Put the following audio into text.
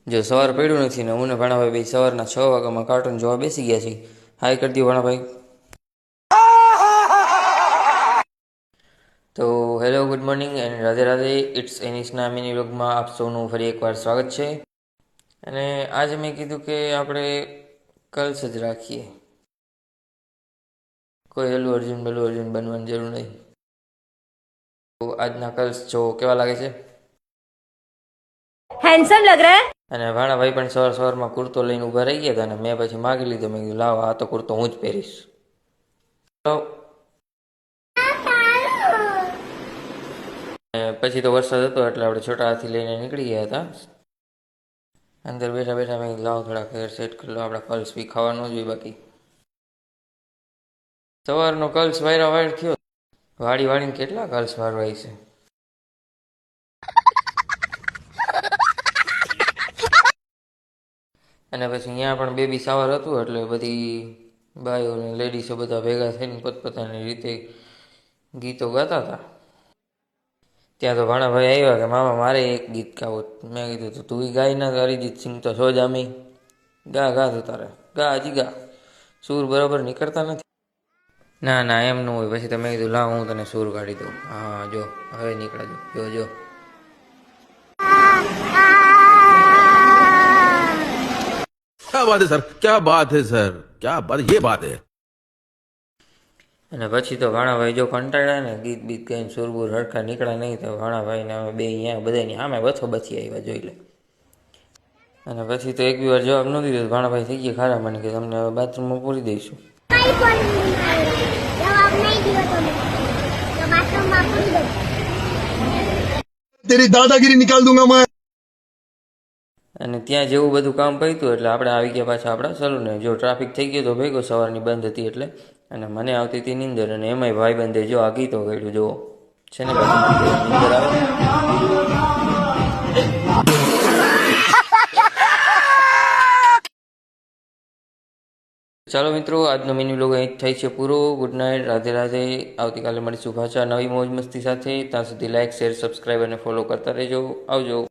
જો સવાર પડ્યું નથી ને હું ને ભાણાભાઈ ભાઈ સવારના 6 વાગ્યામાં કાર્ટૂન જોવા બેસી ગયા છીએ. હાય કરી દો ભાણાભાઈ. તો hello good morning and Radhe Radhe. It's એનિસના મિની વ્લોગમાં આપ સૌનું ફરી એકવાર સ્વાગત છે. અને આજે મેં કીધું કે આપણે કલ્સ જ રાખીએ, કોઈ અલ્લુ અર્જુન બનવાની જરૂર નહીં. તો આજના કલ્સ જો કેવા લાગે છે. हैंडसम लग रहा है। અને ભાણાભાઈ પણ સવારમાં કુર્તો લઈને ઊભા રહી ગયા હતા અને મેં પછી માગી લીધો. મેં કીધું લાવ આ તો કુર્તો હું જ પહેરીશ. તો પછી તો વરસાદ હતો એટલે આપણે છોટા હાથી લઈને નીકળી ગયા હતા. અંદર બેઠા બેઠા મેં લાવ થોડા ઘર સેટ કરી લો, આપણા કલ્સ બી ખાવા ન જોઈએ. બાકી સવારનો કલ્સ વાયરા વાયર થયો. વાળીને કેટલા કલ્સ વારવાય છે. અને પછી અહીંયા પણ બેબી શાવર હતું એટલે બધી બાઈઓ અને લેડીઝો બધા ભેગા થઈને પોતપોતાની રીતે ગીતો ગાતા હતા. ત્યાં તો ભાણાભાઈ આવ્યા કે મામા મારે એક ગીત ગાવું. મેં કીધું તો તું ગાય ના, અરિજીત સિંહ તો છો જ આમી, ગા તો તારે ગા, હજી ગા, સૂર બરાબર નીકળતા નથી. ના ના એમ ન હોય. પછી તો મેં કીધું લાવ હું તને સૂર કાઢી દઉં. હા જો હવે નીકળે જો. क्या बात है सर, क्या बात है सर, क्या बात, ये बात है. અને પછી તો ભાણાભાઈ જો કંટાળ્યા ને ગીત બીત ગાઈને સુરબુર હરખા નીકળ્યા નહીં તો ભાણાભાઈને અમે બે અહીંયા બધાની સામે બથો બચી આવ્યા જોઈ લે. અને પછી તો એક બી વાર જવાબ ન દીધો. ભાણાભાઈ થઈ ગયા ખારા મને કે તમને હવે બાથરૂમમાં પૂરી દઈશું. तेरी दादागिरी निकाल दूंगा मैं. અને ત્યાં જેવું બધું કામ પત્યું એટલે આપણે આવી ગયા પાછા આપણા સલૂને. જો ટ્રાફિક થઈ ગયો તો ભેગો, સવારની બંધ હતી એટલે. અને મને આવતી હતી નીંદર અને એમાંય ભાઈ બંધે જો આ ગીતો ગાયું જુઓ છે ને પાછી નીંદર આવે. ચાલો મિત્રો, આજનો મિની વ્લોગ અહીં થાય છે પૂરો. Good night, Radhe Radhe. આવતીકાલે મળીશું પાછા નવી મોજ મસ્તી સાથે. ત્યાં સુધી લાઇક, શેર, સબસ્ક્રાઈબ અને ફોલો કરતા રહેજો. આવજો.